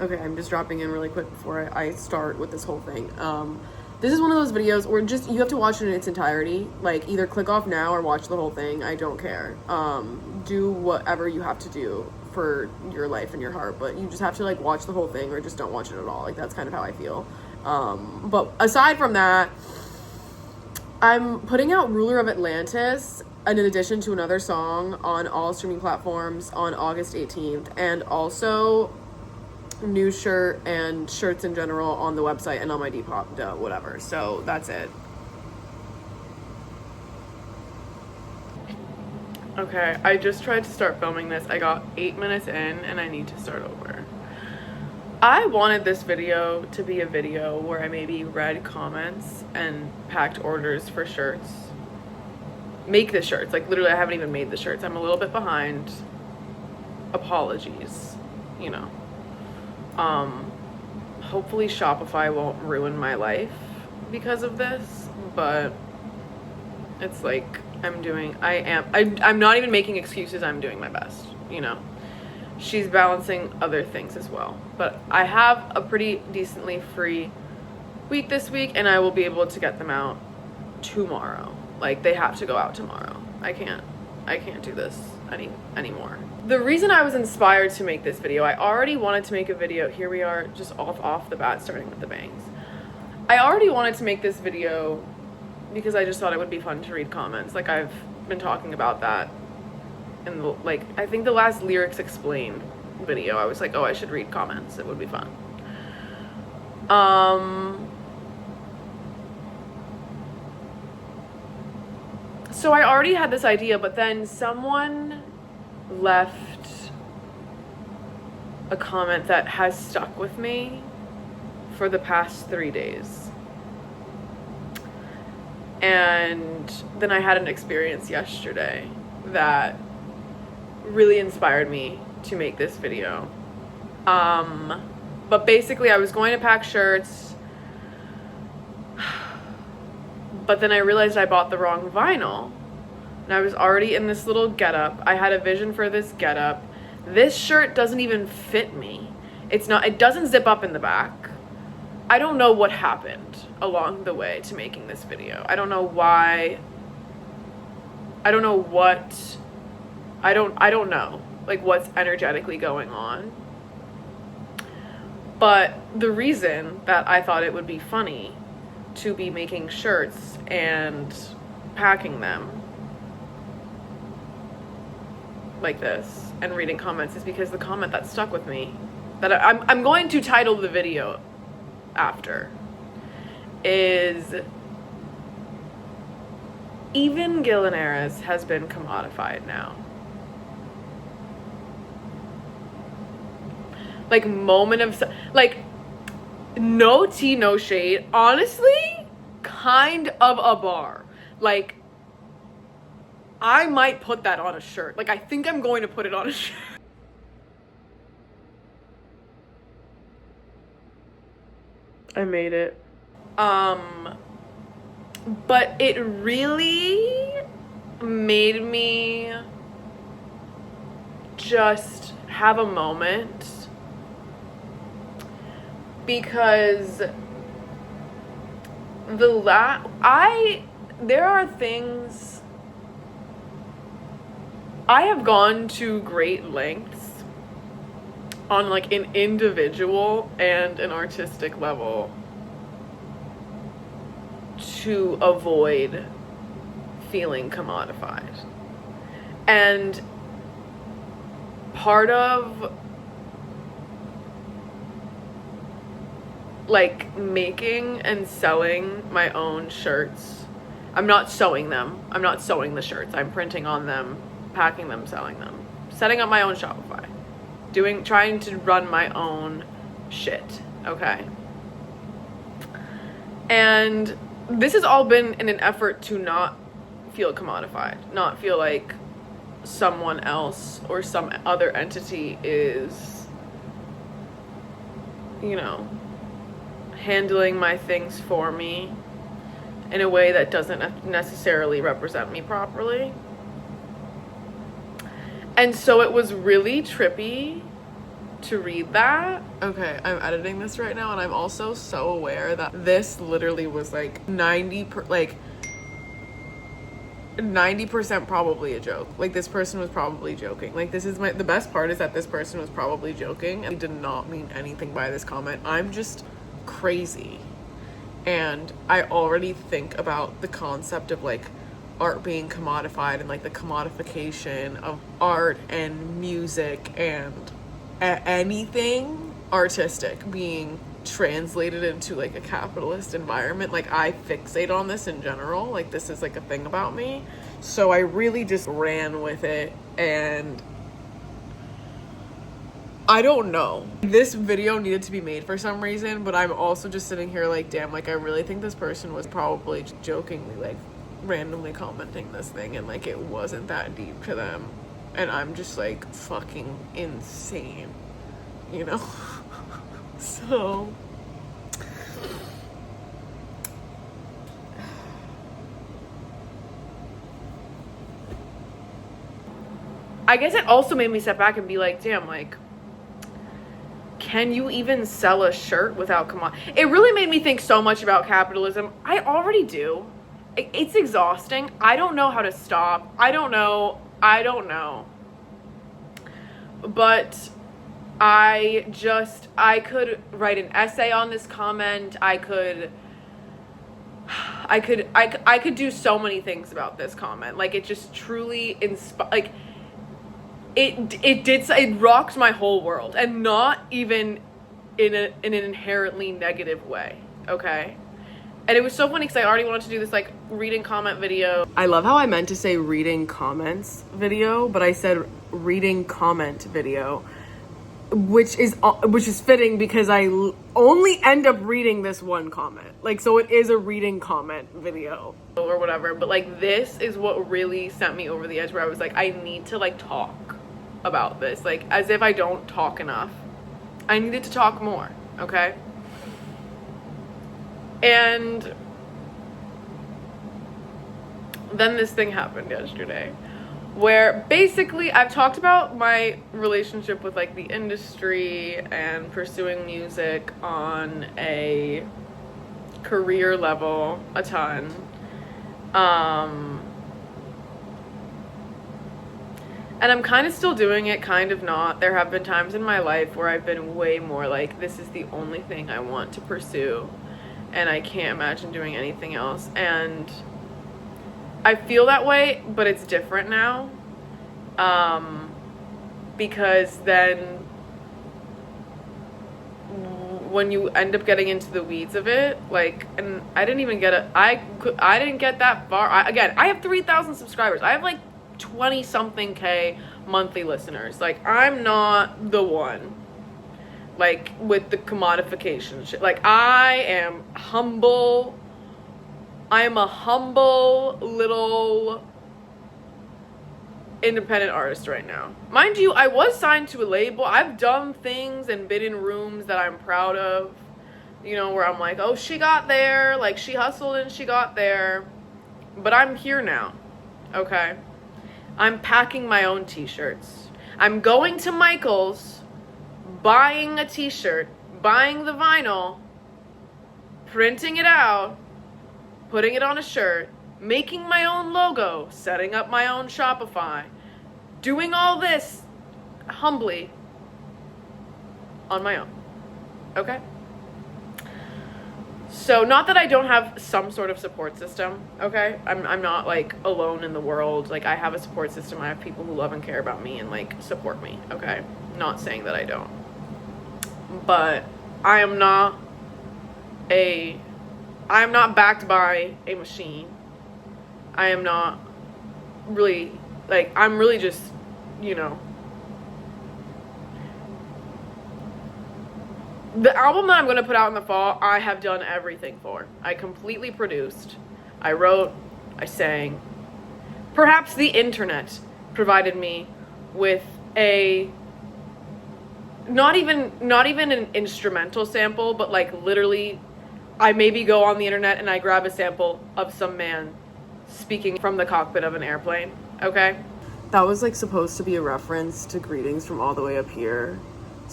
Okay, I'm just dropping in really quick before I start with this whole thing. This is one of those videos where just you have to watch it in its entirety. Like, either click off now or watch the whole thing. I don't care. Do whatever you have to do for your life and your heart, but you just have to, like, watch the whole thing or just don't watch it at all. Like, that's kind of how I feel. But aside from that, I'm putting out Ruler of Atlantis, and in addition to another song on all streaming platforms on August 18th, and also new shirt and shirts in general on the website and on my Depop, whatever. So that's it. Okay, I just tried to start filming this. I got 8 minutes in and I need to start over. I wanted this video to be a video where I maybe read comments and packed orders for shirts. Make the shirts. Like, literally, I haven't even made the shirts. I'm a little bit behind. Apologies, you know. Hopefully Shopify won't ruin my life because of this, but it's like I'm not even making excuses. I'm doing my best, you know. She's balancing other things as well, but I have a pretty decently free week this week, and I will be able to get them out tomorrow. Like, they have to go out tomorrow. I can't do this anymore. The reason I was inspired to make this video, I already wanted to make a video. Here we are, just off the bat, starting with the bangs. I already wanted to make this video because I just thought it would be fun to read comments. Like, I've been talking about that in the, like, I think the last Lyrics Explained video, I was like, oh, I should read comments. It would be fun. So I already had this idea, but then someone left a comment that has stuck with me for the past 3 days. And then I had an experience yesterday that really inspired me to make this video. But basically I was going to pack shirts, but then I realized I bought the wrong vinyl. And I was already in this little getup. I had a vision for this getup. This shirt doesn't even fit me. It doesn't zip up in the back. I don't know what happened along the way to making this video. I don't know why. I don't know what. I don't know, like, what's energetically going on. But the reason that I thought it would be funny to be making shirts and packing them like this and reading comments is because the comment that stuck with me, that I'm going to title the video after, is even gilanares has been commodified now. Like, moment of, like, no tea, no shade. Honestly, kind of a bar. Like, I might put that on a shirt. Like, I think I'm going to put it on a shirt. I made it. But it really made me just have a moment, because there are things I have gone to great lengths on, like, an individual and an artistic level to avoid feeling commodified. And part of, like, making and selling my own shirts, I'm not sewing them. I'm not sewing the shirts. I'm printing on them, packing them, selling them, setting up my own Shopify, trying to run my own shit, okay? And this has all been in an effort to not feel commodified, not feel like someone else or some other entity is, you know, handling my things for me in a way that doesn't necessarily represent me properly. And so it was really trippy to read that. Okay, I'm editing this right now, and I'm also so aware that this literally was like 90% probably a joke. Like, this person was probably joking. Like, this is the best part is that this person was probably joking and did not mean anything by this comment. I'm just crazy. And I already think about the concept of like art being commodified and like the commodification of art and music and anything artistic being translated into like a capitalist environment. Like, I fixate on this in general. Like, this is like a thing about me. So I really just ran with it, and I don't know. This video needed to be made for some reason, but I'm also just sitting here like, damn, like I really think this person was probably jokingly like randomly commenting this thing, and like it wasn't that deep to them, and I'm just like fucking insane, you know? So I guess it also made me step back and be like, damn, like, can you even sell a shirt without It really made me think so much about capitalism. I already do. It's exhausting. I don't know how to stop. I don't know. But I could write an essay on this comment. I could do so many things about this comment. Like, it just truly like it rocked my whole world, and not even in an inherently negative way. Okay. And it was so funny because I already wanted to do this like reading comment video. I love how I meant to say reading comments video, but I said reading comment video, which is fitting because I only end up reading this one comment. Like, so it is a reading comment video or whatever. But like, this is what really sent me over the edge, where I was like, I need to like talk about this. Like, as if I don't talk enough. I needed to talk more. Okay. And then this thing happened yesterday, where basically I've talked about my relationship with like the industry and pursuing music on a career level a ton. And I'm kind of still doing it, kind of not. There have been times in my life where I've been way more like, this is the only thing I want to pursue, and I can't imagine doing anything else. And I feel that way, but it's different now. Because then when you end up getting into the weeds of it, like, and I didn't get that far. I have 3,000 subscribers. I have like 20 something K monthly listeners. Like, I'm not the one like with the commodification shit. Like, I am humble. I am a humble little independent artist right now. Mind you, I was signed to a label. I've done things and been in rooms that I'm proud of, you know, where I'm like, oh, she got there, like, she hustled and she got there. But I'm here now. Okay. I'm packing my own t-shirts. I'm going to Michael's, buying a t-shirt, buying the vinyl, printing it out, putting it on a shirt, making my own logo, setting up my own Shopify, doing all this humbly on my own. Okay? So, not that I don't have some sort of support system, okay? I'm not, like, alone in the world. Like, I have a support system. I have people who love and care about me and, like, support me, okay? Not saying that I don't. But I am not backed by a machine. I am not really, like, I'm really just, you know. The album that I'm going to put out in the fall, I have done everything for. I completely produced. I wrote. I sang. Perhaps the internet provided me with a, not even an instrumental sample, but like literally, I maybe go on the internet and I grab a sample of some man speaking from the cockpit of an airplane. Okay? That was like supposed to be a reference to Greetings from All the Way Up Here.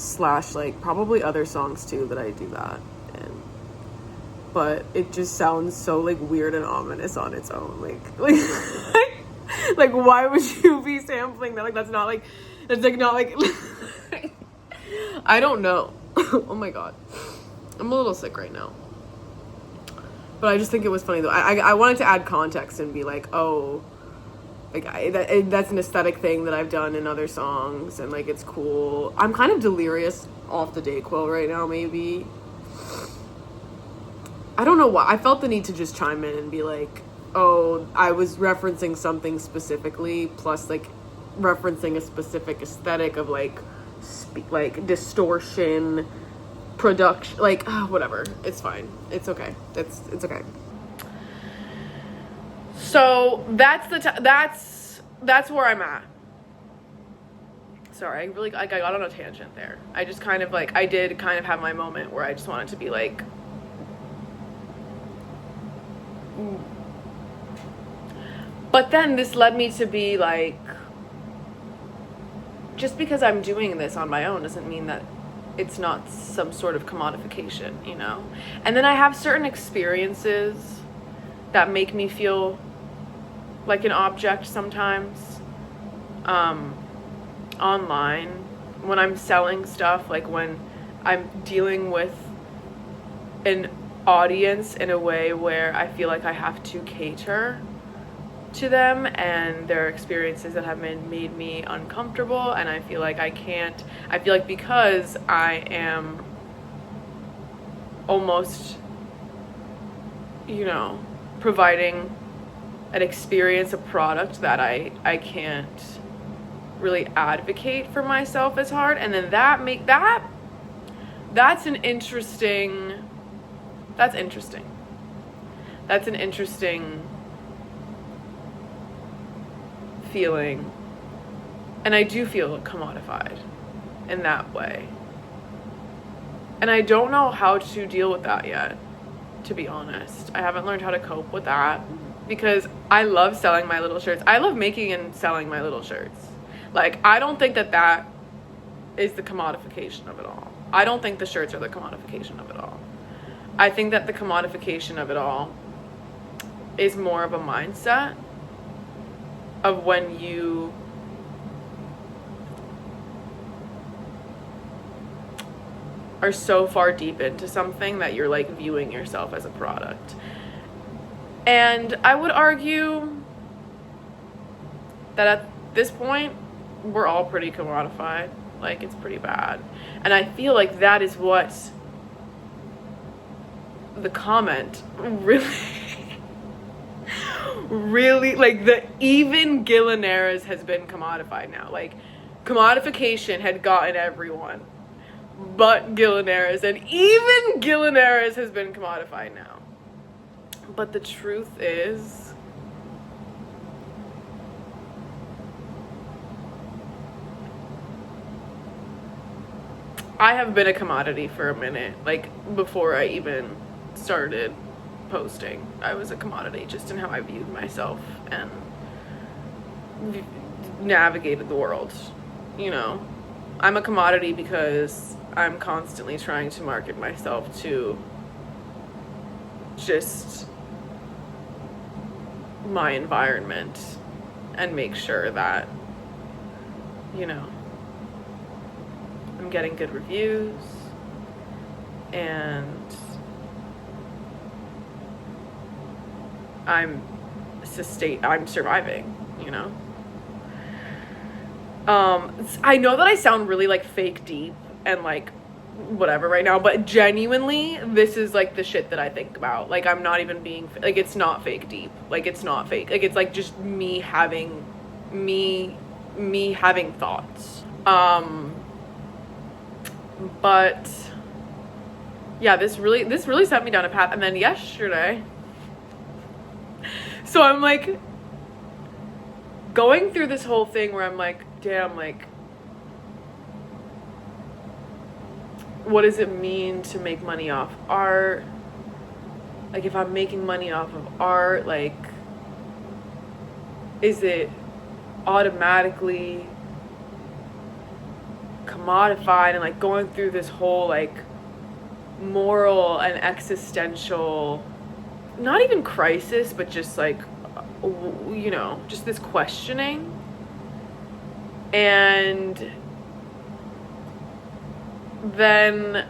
slash like probably other songs too that I do that in. But it just sounds so like weird and ominous on its own. Like why would you be sampling that? Like that's not like not like I don't know. Oh my god, I'm a little sick right now. But I just think it was funny though. I wanted to add context and be like, oh, like that's an aesthetic thing that I've done in other songs, and like it's cool. I'm kind of delirious off the Dayquil right now, maybe. I don't know why. I felt the need to just chime in and be like, oh, I was referencing something specifically, plus like referencing a specific aesthetic of like distortion, production, like whatever. It's fine. It's okay. It's okay. So that's where I'm at. Sorry, I got on a tangent there. I just kind of like I did kind of have my moment where I just wanted to be like. But then this led me to be like, just because I'm doing this on my own doesn't mean that it's not some sort of commodification, you know? And then I have certain experiences that make me feel like an object sometimes, online, when I'm selling stuff, like when I'm dealing with an audience in a way where I feel like I have to cater to them and their experiences that have made me uncomfortable, and I feel like because I am almost, you know, providing an experience, a product that I can't really advocate for myself as hard, and then that's an interesting feeling, and I do feel commodified in that way, and I don't know how to deal with that yet, to be honest. I haven't learned how to cope with that, because I love selling my little shirts. I love making and selling my little shirts. Like, I don't think that is the commodification of it all. I don't think the shirts are the commodification of it all. I think that the commodification of it all is more of a mindset of when you are so far deep into something that you're like viewing yourself as a product. And I would argue that at this point, we're all pretty commodified. Like, it's pretty bad. And I feel like that is what the comment really, like, the even gilanares has been commodified now. Like, commodification had gotten everyone but gilanares, and even gilanares has been commodified now. But the truth is, I have been a commodity for a minute. Like, before I even started posting, I was a commodity just in how I viewed myself and navigated the world. You know, I'm a commodity because I'm constantly trying to market myself to just my environment and make sure that, you know, I'm getting good reviews and I'm surviving, you know. I know that I sound really like fake deep and like whatever right now, but genuinely this is like the shit that I think about. Like, I'm not even being like, it's not fake deep. Like, it's not fake. Like, it's like just me having thoughts. But yeah, this really set me down a path. And then yesterday, so I'm like going through this whole thing where I'm like, damn, like, what does it mean to make money off art? Like, if I'm making money off of art, like, is it automatically commodified and like going through this whole like moral and existential, not even crisis, but just like, you know, just this questioning. And then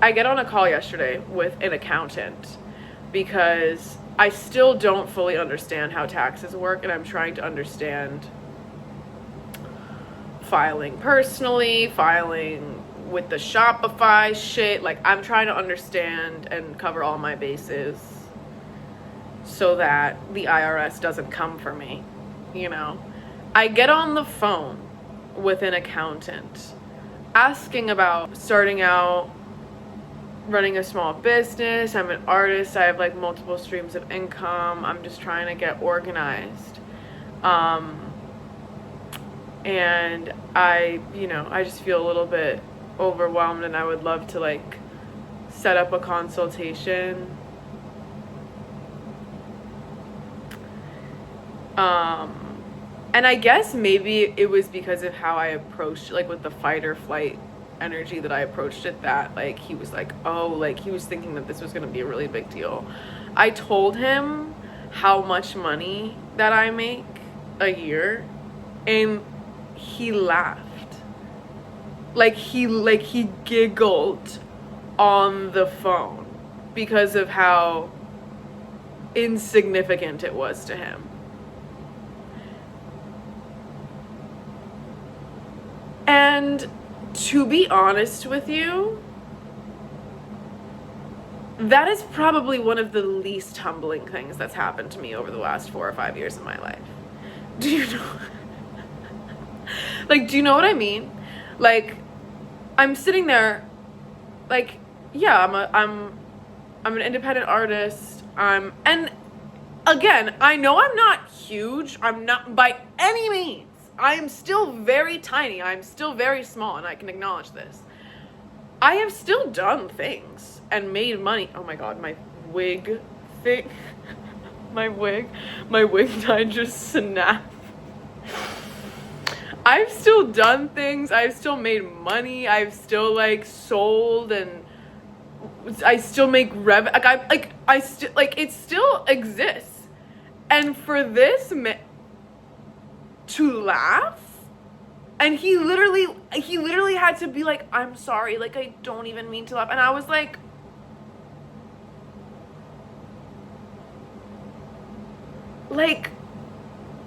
I get on a call yesterday with an accountant because I still don't fully understand how taxes work, and I'm trying to understand filing personally, filing with the Shopify shit. Like, I'm trying to understand and cover all my bases so that the IRS doesn't come for me, you know? I get on the phone with an accountant asking about starting out running a small business. I'm an artist. I have like multiple streams of income. I'm just trying to get organized. And I just feel a little bit overwhelmed, and I would love to like set up a consultation. And I guess maybe it was because of how I approached, like with the fight or flight energy that I approached it, that like he was like, oh, like he was thinking that this was going to be a really big deal. I told him how much money that I make a year, and he laughed. Like he giggled on the phone because of how insignificant it was to him. And to be honest with you, that is probably one of the least humbling things that's happened to me over the last 4 or 5 years of my life. Do you know? Like, do you know what I mean? Like, I'm sitting there, like, yeah, I'm an independent artist. And again, I know I'm not huge. I'm not by any means. I am still very tiny. I'm still very small, and I can acknowledge this. I have still done things and made money. Oh my God, my wig thing. my wig tied just snapped. I've still done things. I've still made money. I've still like sold, and I still make I still like it still exists. And for this to laugh, and he literally had to be like, I'm sorry, like I don't even mean to laugh. And I was like,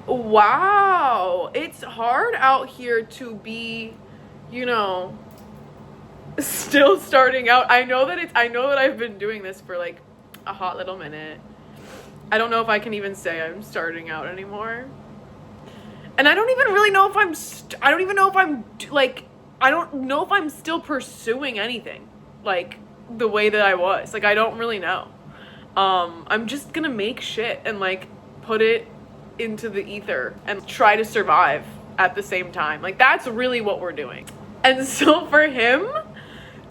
wow, it's hard out here to be, you know, still starting out. I know that I've been doing this for like a hot little minute. I don't know if I can even say I'm starting out anymore. And I don't even really know if I don't know if I'm still pursuing anything like the way that I was. Like, I don't really know. I'm just gonna make shit and like put it into the ether and try to survive at the same time. Like, that's really what we're doing. And so for him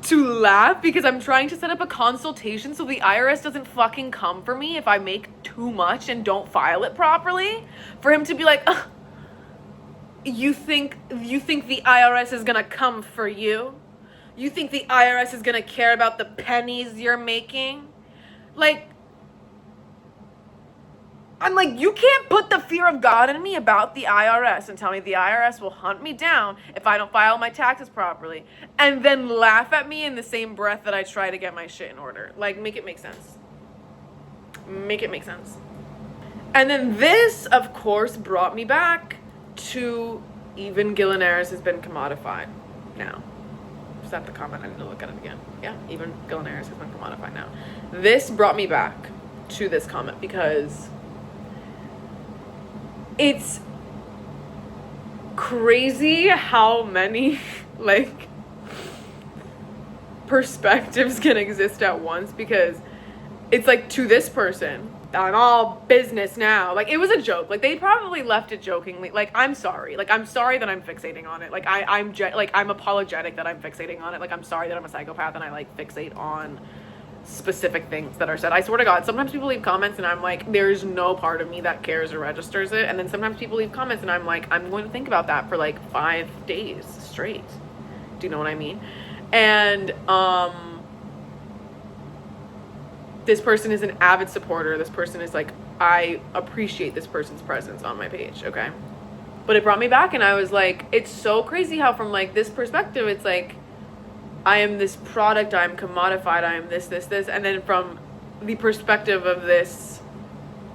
to laugh because I'm trying to set up a consultation so the IRS doesn't fucking come for me if I make too much and don't file it properly, for him to be like, you think the IRS is gonna come for you? You think the IRS is gonna care about the pennies you're making? Like, I'm like, you can't put the fear of God in me about the IRS and tell me the IRS will hunt me down if I don't file my taxes properly, and then laugh at me in the same breath that I try to get my shit in order. Like, make it make sense. Make it make sense. And then this, of course, brought me back to even gilanares has been commodified now. Is that the comment? I need to look at it again. Yeah, even gilanares has been commodified now. This brought me back to this comment because it's crazy how many like perspectives can exist at once, because it's like, to this person, I'm all business now. Like, it was a joke. Like, they probably left it jokingly. Like, I'm sorry. Like, I'm sorry that I'm fixating on it. Like, I'm apologetic that I'm fixating on it. Like, I'm sorry that I'm a psychopath and I like fixate on specific things that are said. I swear to God, sometimes people leave comments and I'm like, there's no part of me that cares or registers it. And then sometimes people leave comments and I'm like, I'm going to think about that for like 5 days straight. Do you know what I mean? And this person is an avid supporter. This person is like, I appreciate this person's presence on my page, okay? But it brought me back and I was like, it's so crazy how from like this perspective, it's like, I am this product, I'm commodified, I am this. And then from the perspective of this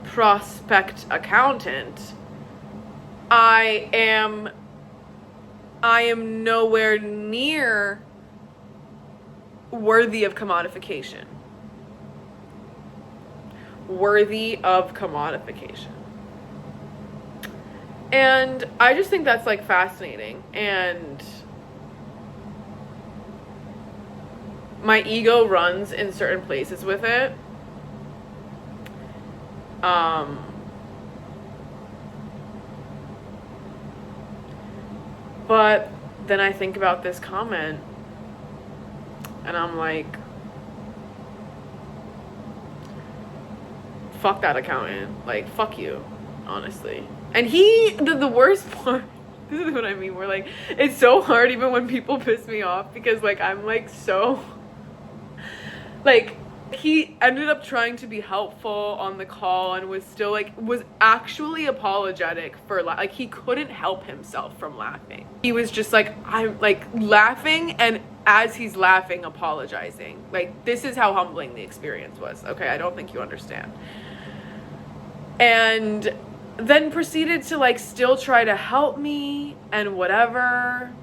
prospect accountant, I am nowhere near worthy of commodification. Worthy of commodification. And I just think that's like fascinating. And my ego runs in certain places with it. But then I think about this comment and I'm like, fuck that accountant. Like, fuck you, honestly. And the worst part, this is what I mean, we're like, it's so hard even when people piss me off because like, I'm like so, like, he ended up trying to be helpful on the call and was still like, was actually apologetic for like, he couldn't help himself from laughing. He was just like, I'm like laughing, and as he's laughing, apologizing. Like, this is how humbling the experience was. Okay, I don't think you understand. And then proceeded to like still try to help me and whatever.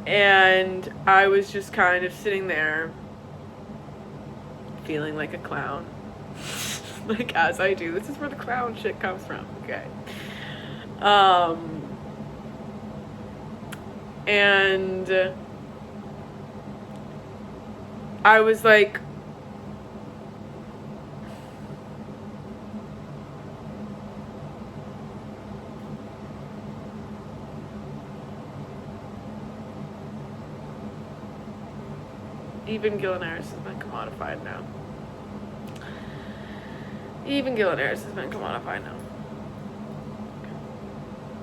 And I was just kind of sitting there feeling like a clown. Like, as I do. This is where the clown shit comes from, okay? And I was like, even gilanares has been commodified now. Even gilanares has been commodified now.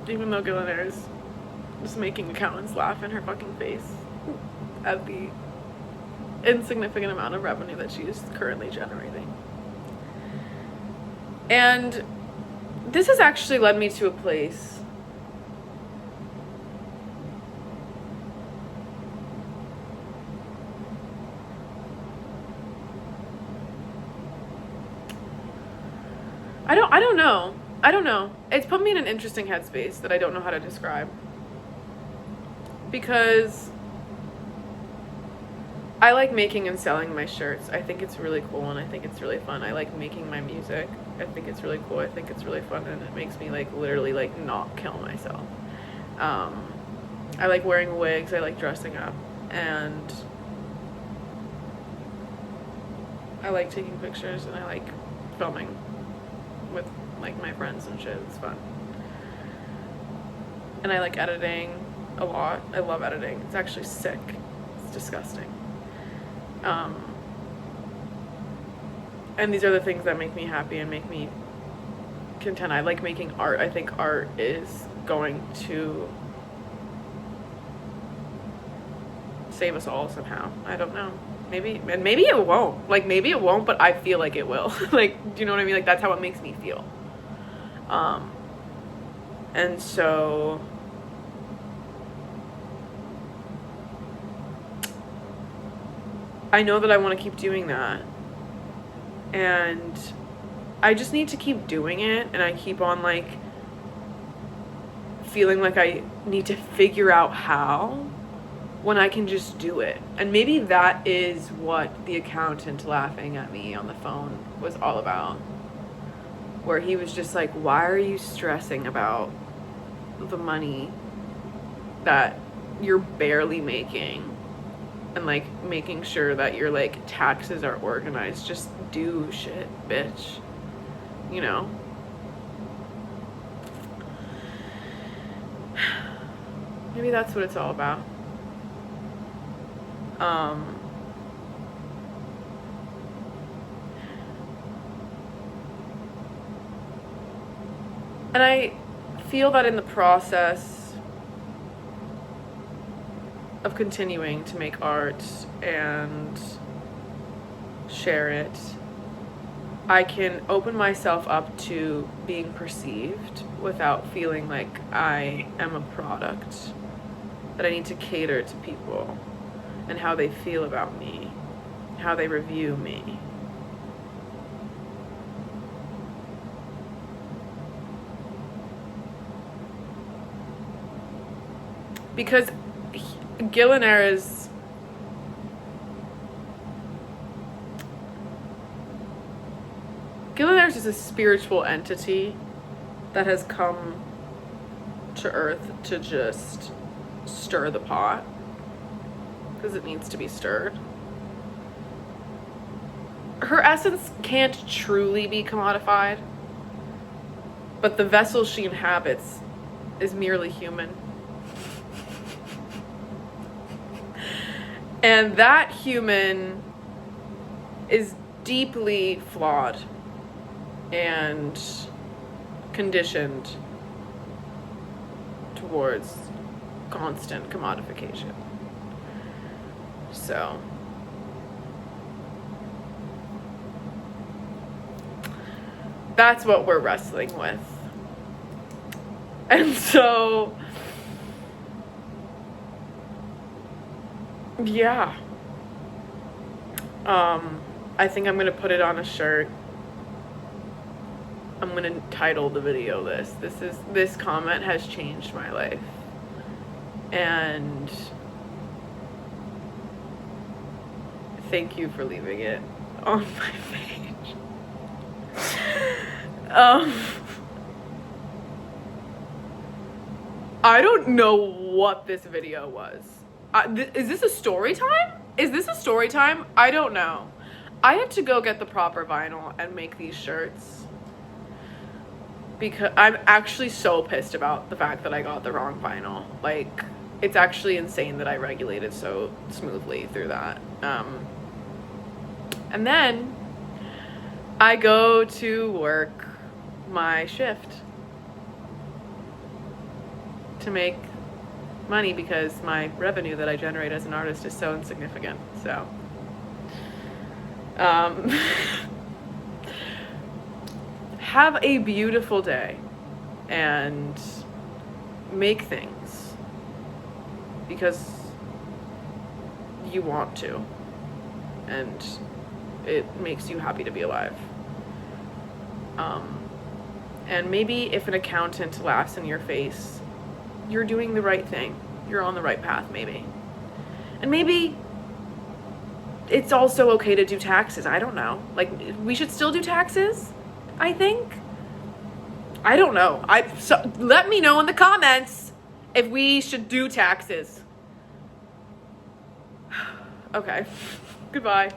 Even though gilanares is making accountants laugh in her fucking face at the insignificant amount of revenue that she is currently generating. And this has actually led me to a place I don't know. It's put me in an interesting headspace that I don't know how to describe. Because I like making and selling my shirts. I think it's really cool and I think it's really fun. I like making my music. I think it's really cool. I think it's really fun, and it makes me like literally like not kill myself. I like wearing wigs. I like dressing up, and I like taking pictures, and I like filming with like my friends and shit. It's fun. And I like editing a lot. I love editing. It's actually sick. It's disgusting. And these are the things that make me happy and make me content. I like making art. I think art is going to save us all somehow. I don't know. Maybe it won't. Like, maybe it won't, but I feel like it will. Like, do you know what I mean? Like, that's how it makes me feel. And so I know that I want to keep doing that. And I just need to keep doing it, and I keep on like feeling like I need to figure out how, when I can just do it. And maybe that is what the accountant laughing at me on the phone was all about. Where he was just like, why are you stressing about the money that you're barely making? And like making sure that your like taxes are organized. Just do shit, bitch. You know? Maybe that's what it's all about. Um, and I feel that in the process of continuing to make art and share it, I can open myself up to being perceived without feeling like I am a product, that I need to cater to people and how they feel about me, how they review me. Because gilanares is a spiritual entity that has come to Earth to just stir the pot, because it needs to be stirred. Her essence can't truly be commodified, but the vessel she inhabits is merely human. And that human is deeply flawed and conditioned towards constant commodification. So that's what we're wrestling with. And so, yeah. I think I'm gonna put it on a shirt. I'm gonna title the video this comment has changed my life. And thank you for leaving it on my page. I don't know what this video was. Is this a story time? Is this a story time? I don't know. I have to go get the proper vinyl and make these shirts, because I'm actually so pissed about the fact that I got the wrong vinyl. Like, it's actually insane that I regulated so smoothly through that. And then I go to work my shift to make money, because my revenue that I generate as an artist is so insignificant. So have a beautiful day and make things because you want to, and it makes you happy to be alive. And maybe if an accountant laughs in your face, you're doing the right thing. You're on the right path, maybe. And maybe it's also okay to do taxes. I don't know. Like, we should still do taxes, I think. I don't know. So let me know in the comments if we should do taxes. Okay. Goodbye.